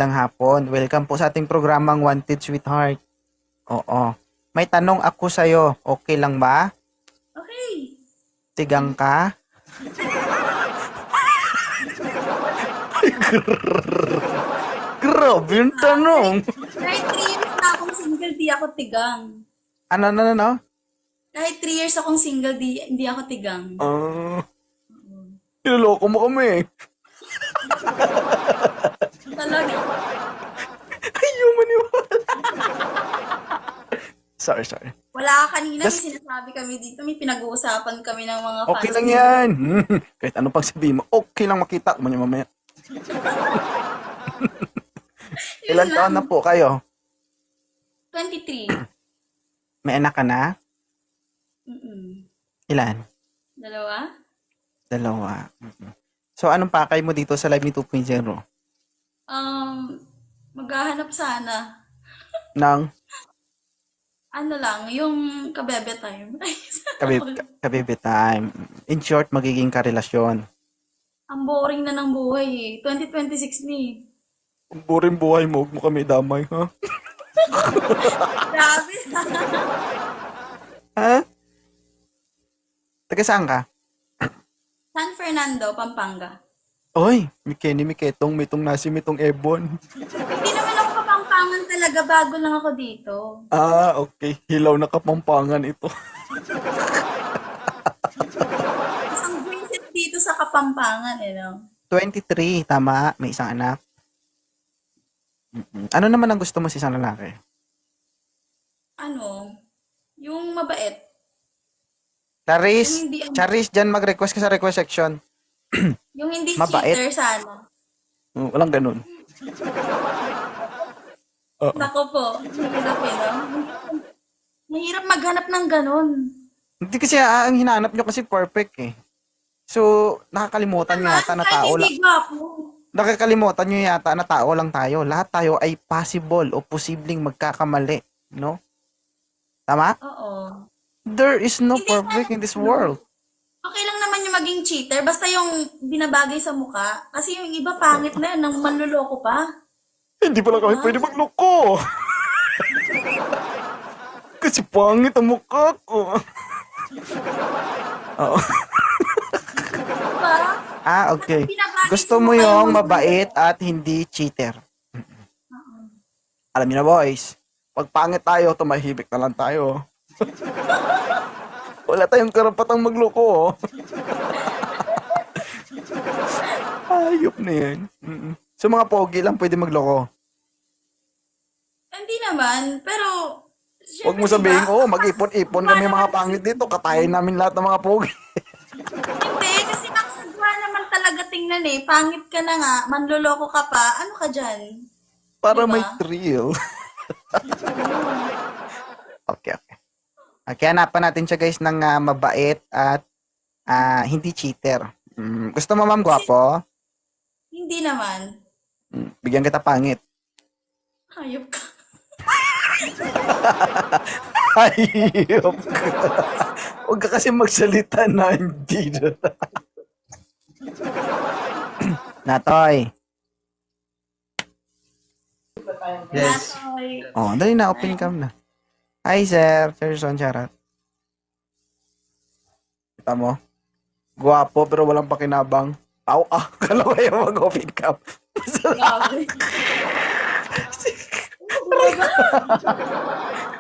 Magandang hapon. Welcome po sa ating programang Wanted Sweetheart. Oo. May tanong ako sa'yo. Okay lang ba? Okay. Tigang ka? Grabe yung tanong. Kahit 3 years na akong single, di ako tigang. Ano? Kahit 3 years akong single, hindi ako tigang. Niloloko mo kami. Talaga. Ayaw maniwala. Sorry. Wala ka kanina, may sinasabi kami dito, may pinag-uusapan kami ng mga fans. Okay lang yan. Kahit ano pang sabihin mo, okay lang makita mo niya mamaya. Yun Ilan lang. taon na po kayo? 23. May anak ka na? Mm-mm. Ilan? 2? Dalawa. So, anong pakay mo dito sa Live ni 2.0? Maghahanap sana. Ng Ano lang, yung kabebe time. kabebe time. In short, magiging karelasyon. Ang boring na ng buhay eh. 2026 ni. Ang boring buhay mo, huwag mo kami damay, ha? Grabe. Ha? Taga saan ka? San Fernando, Pampanga. Oy, Mikeni, Miketong, Mitong Nasi, Mitong Ebon. Hindi naman ako Kapampangan talaga, bago lang ako dito. Ah, okay. Hilaw na Kapampangan ito. Isang visit dito sa Kapampangan, no? 23, tama. May isang anak. Ano naman ang gusto mo sa isang lalaki? Ano? Yung mabait. Charis, Yung hindi, Charis, dyan mag-request ka sa request section. yung hindi Mabait. cheater sana. Walang ganun. Nako po, mahirap eh, no? Mahirap maghanap ng ganun. Hindi kasi ang hinahanap nyo kasi perfect eh. So, nakakalimutan nyo yata na Kahit tao lang. hindi gwapo. Nakakalimutan nyo yata na tao lang tayo. Lahat tayo ay possible o posibleng magkakamali. No? Tama? Oo. There is no Hindi perfect in this world. Okay lang naman yung maging cheater, basta yung binabagay sa mukha. Kasi yung iba pangit na yun, nang manluloko pa. Hindi pala kami pwede magloko. Kasi pangit ang mukha ko. Oo. Diba? Okay. Binabagay Gusto sa mo mukha yung mabait at hindi cheater. Alam niyo na boys, pag pangit tayo, tumahimik na lang tayo. Wala tayong karapatang magloko. Oh. Ayop na yan. So mga pogi lang pwede magloko. Hindi naman, pero... Huwag mo syempre, sabihin, diba, mag-ipon-ipon kami mga pangit dito. Katayin namin lahat ng mga pogi. Hindi, kasi nakasagwa naman talaga tingnan eh. Pangit ka na nga, manloloko ka pa, ano ka dyan? Para Diba? may thrill. Okay. Okay, hanapan natin siya guys ng mabait at hindi cheater. Gusto mo ma'am gwapo? Hindi naman. Bigyan kita pangit. Hayop ka. Ayop ka. Huwag ka kasi magsalita na hindi. Natoy. Yes. Oh, dali na, open cam na. Hi, sir. Sir Son Charat. Kita mo? Guwapo pero walang pakinabang. Kala ko yung mag-open cam. Grabe.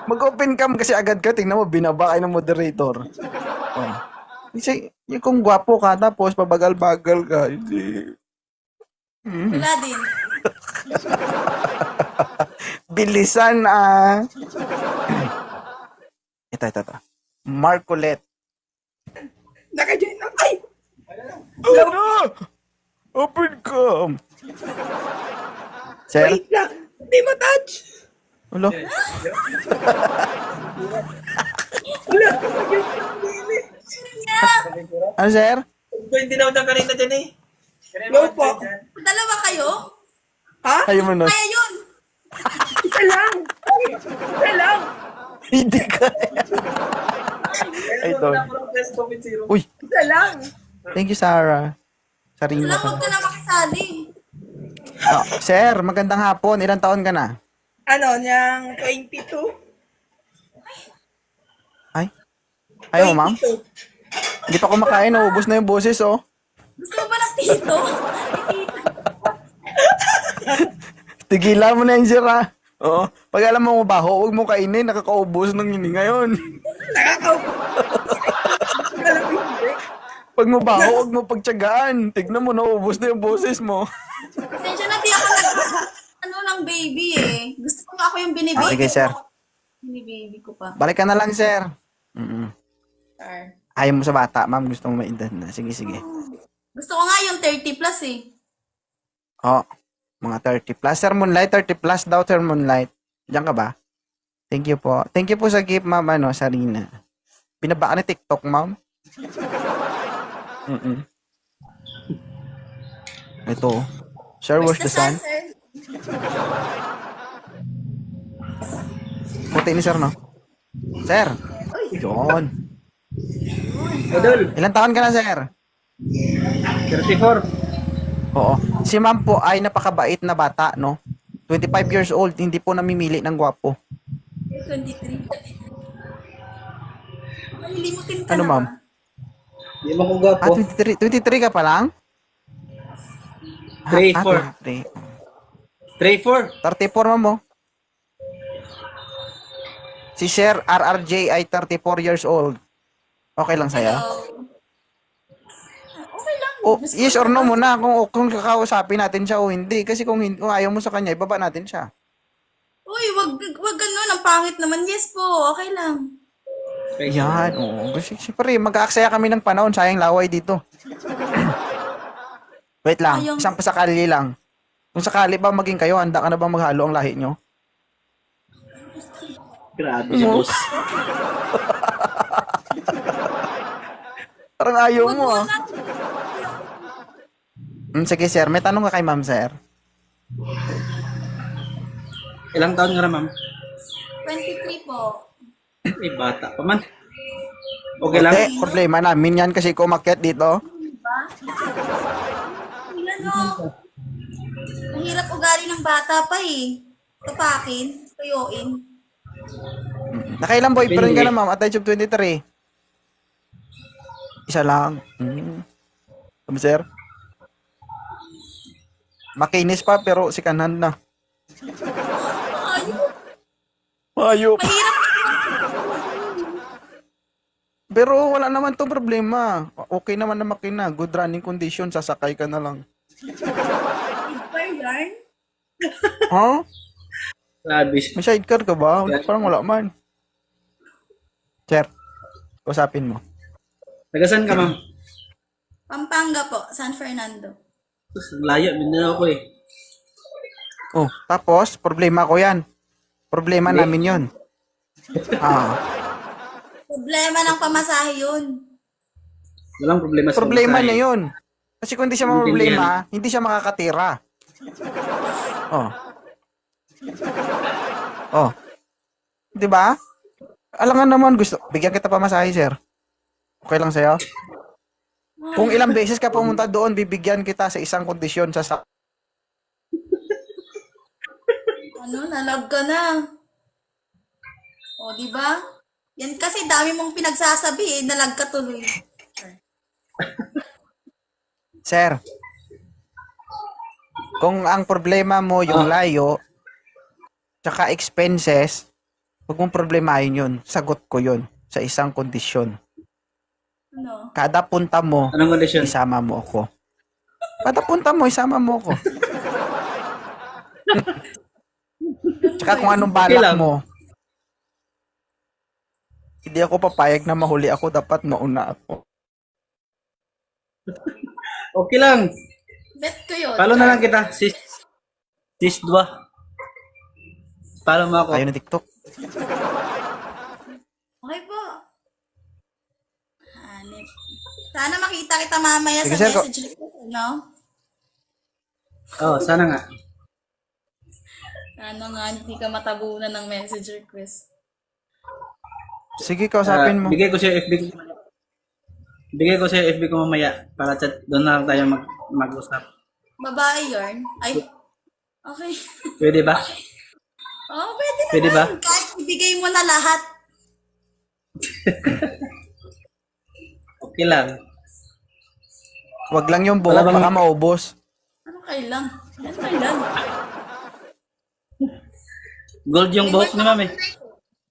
Mag-open cam kasi agad ka. Tingnan mo, binaba kayo ng moderator. Oh. Kasi, yung kung guwapo ka, tapos pabagal-bagal ka, hindi. Wala din. Bilisan Ito. Marcolet. Naka-join na. Ay! Ano? Open cam. Sir? Wait lang. Hindi matouch. Ulo? Wala. Naka-join na ang dili. Ano, sir? Join din ako dyan kanina dyan eh. No po. Dalawa kayo? Ha? Kayo mo na. Kaya yun. Isa lang. Isa lang. Hindi kaya. Ay, don't. Uy, Isa lang. thank you, Sarah. Sarina Wala, ka. huwag ka na makisali. Oh, sir, magandang hapon. Ilang taon ka na? Ano, niyang 22? Ay, ayaw, ma'am. 22. Hindi pa kumakain. Naubos na yung boses, oh. Gusto mo ba ng tito? Tito. Tigilan mo na yun, sir, ha? Oo. Pag alam mo mabaho, huwag mo kainin. Nakakaubos ng ini ngayon. Nakakaupo. Alam mo hindi. Pag mabaho, huwag mo pagtyagaan. Tignan mo, naubos na yung boses mo. Pasensya na, di ako ano ng baby eh. Gusto ko nga ako yung binibaby. Sige, sir. Binibaby ko pa. Balik ka na lang, sir. Mm-mm. Sir. Ayaw mo sa bata, ma'am. Gusto mo maedad na. Sige, sige. Gusto ko nga yung 30 plus eh. Oh, mga 30 plus. Sir Moonlight, 30 plus daw, Sir Moonlight. Diyan ka ba? Thank you po. Thank you po sa gift, ma'am, Sarina. Binaba ka ni TikTok, ma'am? Mm-mm. Ito. Sir, Where's wash the sun. sir? Puti ni sir, no? Sir. Yun. Idol, Ilan taon ka na, sir? 34. Oo. Si ma'am po ay napakabait na bata, no? 25 years old, hindi po namimili ng gwapo. 23. Malilimutin ka Ano, na ma'am? ba? Di mo ko gapo. 23 ka pa lang? 34. 34. 34, ma'am, oh. Si Sir RRJ ay 34 years old. Okay lang sa'yo? Okay lang. O, yes or no muna kung kakausapin natin siya o hindi. Kasi kung ayaw mo sa kanya, ibaba natin siya. Uy, wag ganun. Ang pangit naman. Yes po. Okay lang. Yan, oo. Kasi siyempre, mag-aaksaya kami ng panahon. Sayang laway dito. Wait lang, Ayong- isang pasakali lang. Kung sakali ba maging kayo, handa ka na bang maghalo ang lahi nyo? Grabe si boss. Parang ayaw Wag mo, mo ah. na. Sige, sir. May tanong ka kay ma'am, sir. Ilang taon nga na, ma'am? 23 po. Eh, bata pa man. Okay lang? Hindi, problema namin yan kasi kumakyat dito. Diba? Ilan o? Mahirap ugali ng bata pa eh. Tupakin, tuyuin. Nakailang boyfriend ka na, ma'am, at age of 23? Isa lang. Sir? Makinis pa pero si kanan na. Ayun, Ayop. mahirap. Pero wala naman tong problema. Okay naman na makina. Good running condition. Sasakay ka na lang. Sidecar yarn? Huh? Grabe. May sidecar ka ba? Parang wala man. Sir, usapin mo. Tagasan ka, ma'am? Pampanga po, San Fernando. Layo, Mindanao ko eh. Oh, tapos, problema ko yan. Problema namin yon. Problema ng pamasahe yun. Walang problema sa Problema mensahe. na yun. Kasi kung hindi siya problema, hindi siya makakatira. Oh. Oh. 'Di ba? Alangan naman gusto. Bigyan kita pamasahe, sir. Okay lang sa'yo? Kung ilang beses ka pumunta doon, bibigyan kita sa isang kondisyon sa Ano, nalag ka na. O, di ba? Yan kasi dami mong pinagsasabi eh, nalag ka tuloy. Sir. Kung ang problema mo yung layo, tsaka expenses, huwag mong problemahin yun. Sagot ko yun sa isang kondisyon. Ano? Kada punta mo, Anong kondisyon? isama mo ako. Kada punta mo, isama mo ako. Tsaka kung anong Okay balak lang. mo, hindi ako papayag na mahuli ako, dapat mauna ako. Okay lang. Bet ko yun. Follow na lang kita. Sis 2. Follow mo ako. Ayaw ng TikTok. Okay po. Hanip. Sana makita kita mamaya Sige, sa sir, message request, no? Oh, sana nga. Sana nga hindi ka matabunan ng message request. Sige, kausapin mo. Bigay ko sa FB ko. Bigay ko sa FB ko mamaya para chat doon na lang tayo mag-usap. Babae yarn? Ay, Okay. Pwede ba? Oh, pwede naman. Pwede ba? Kahit ibigay mo na lahat. Okay lang. Wag lang yung Wala buhok, bang- baka maubos. Ano kailan? Ano kailan? Gold yung buhok ni ma'am eh.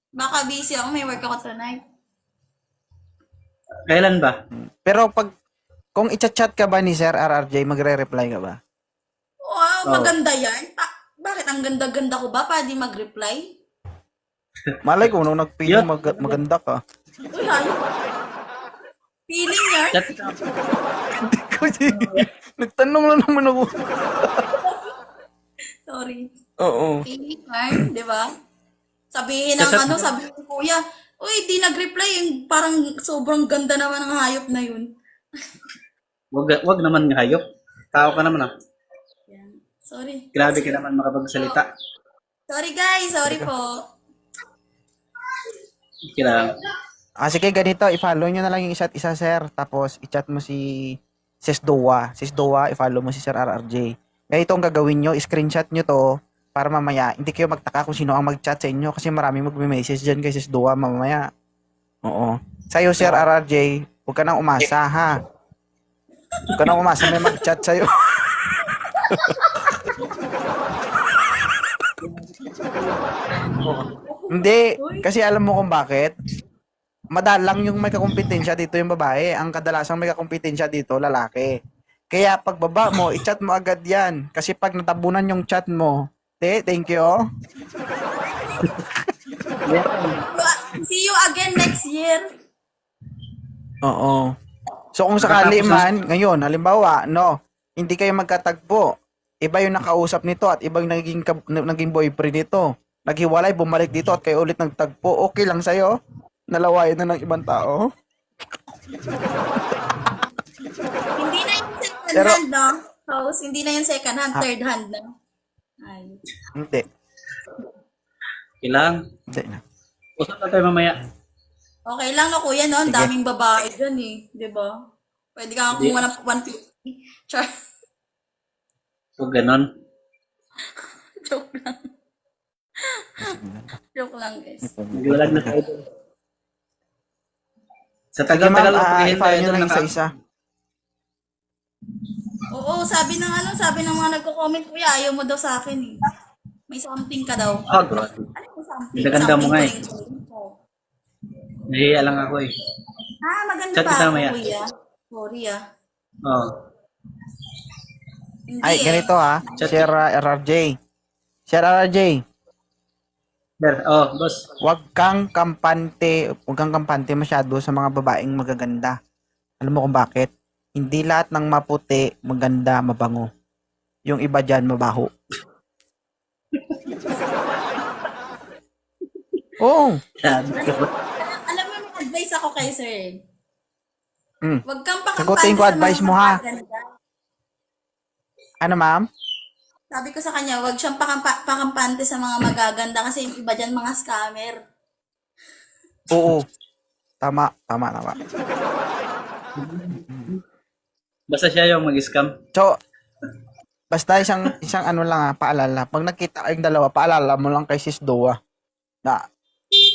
Baka busy ako. May work ako tonight. Kailan ba? Pero kung i-chat ka ba ni Sir RRJ, magre-reply ka ba? Wow, Oh. maganda yan. Bakit ang ganda-ganda ko ba? Pwede mag-reply? Malay ko, nung nagpiling Yeah. maganda ka. Uy, hayop. Feeling yan? Chat. Nagtanong lang naman ako. Sorry. Oo. Feeling yan, di ba? Sabihin ng Chat- sabihin ng kuya, uy, di nag-reply. Yung parang sobrang ganda naman ng hayop na yun. Wag naman nga hayop. Tao ka naman ah. Yan. Sorry. Grabe ka naman makapagsalita. Sorry guys, sorry po. Okay lang. Sige, ganito, i-follow nyo na lang yung isa't isa, sir. Tapos, i-chat mo si Sis Doa. Sis Doa, i-follow mo si Sir RRJ. Ganito ang gagawin nyo, screenshot nyo to para mamaya, hindi kayo magtaka kung sino ang mag-chat sa inyo kasi maraming magme-message dyan kay Sis Doa mamaya. Oo. Sa'yo, Sir RRJ, huwag ka nang umasa, ha? Huwag ka nang umasa, may mag-chat sa'yo. Hindi, kasi alam mo kung bakit? Madalang yung may kakumpetensya dito yung babae. Ang kadalasang may kakumpetensya dito, lalaki. Kaya pagbaba mo, i-chat mo agad yan. Kasi pag natabunan yung chat mo, thank you. Oh. See you again next year. Oo. So kung sakali man, ngayon, halimbawa, no, hindi kayo magkatagpo. Iba yung nakausap nito at iba yung naging boyfriend nito. Naghiwalay, bumalik dito at kayo ulit nagtagpo. Okay lang sa'yo? Nalawayan na ng ibang tao? Hindi na yung second Pero- hand, no? House, hindi na yung second hand, third hand na. Ay. Hindi. Okay lang. Hindi na. Usap na tayo mamaya. Okay lang no, kuya, no? Ang Sige. daming babae dyan, eh. Di ba? Pwede ka Hindi. kumuha ng 150. Char. Huwag ganon. Joke lang. Joke lang, guys. Naglalag na tayo doon. Sa Sige ma'am, tagal-tagal na paghihintay i-follow nyo doon lang naka- isa-isa. Oo, sabi ng mga nagko-comment, kuya, ayaw mo daw sa akin, eh. May something ka daw. Ah, grabe. Ano yung something? Ganda mo nga, eh. Something. Nahihiya lang ako eh. Ah, maganda Chat ba kita ako, mamaya. kuya? Sorry, ah. Oh. Hindi, Ay, ganito ha. Chat- Sir RRJ. Sir RRJ, Sir, oh, boss. huwag kang kampante masyado sa mga babaeng magaganda. Alam mo kung bakit? Hindi lahat ng maputi, maganda, mabango. Yung iba dyan, mabaho. Oo. Grabe ka ba? Alam mo, may advice ako kay sir. Mm. Huwag kang pakampante Sagutin ko sa advice mga mo, ha? magaganda. Ano ma'am? Sabi ko sa kanya, huwag siyang pakampante sa mga magaganda kasi yung iba dyan mga scammer. Oo. Tama. Basta siya yung mag-scam. So, basta isang ano lang paalala. Pag nakita kayong dalawa, paalala mo lang kay Sis Doa na,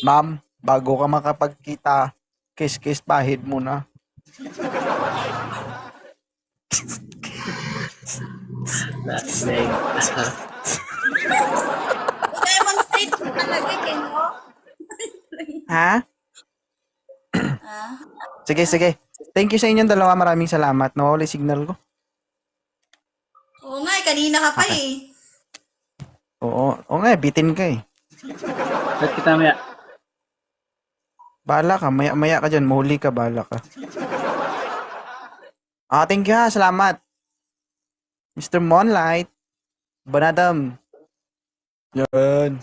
ma'am, bago ka makapagkita, kiss pahid muna. That's like, I-demonstrate ko talaga, eh, no? Ha? Ah, Sige. Thank you sa inyong dalawa. Maraming salamat. Nawawala yung signal ko. oo nga, kanina ka pa eh. Oo nga, bitin ka eh. chat kita mamaya. Bahala ka. Maya ka dyan. Mahuli ka. Bahala ka. Thank you ha. Salamat. Mr. Moonlight. Banadam. Yan.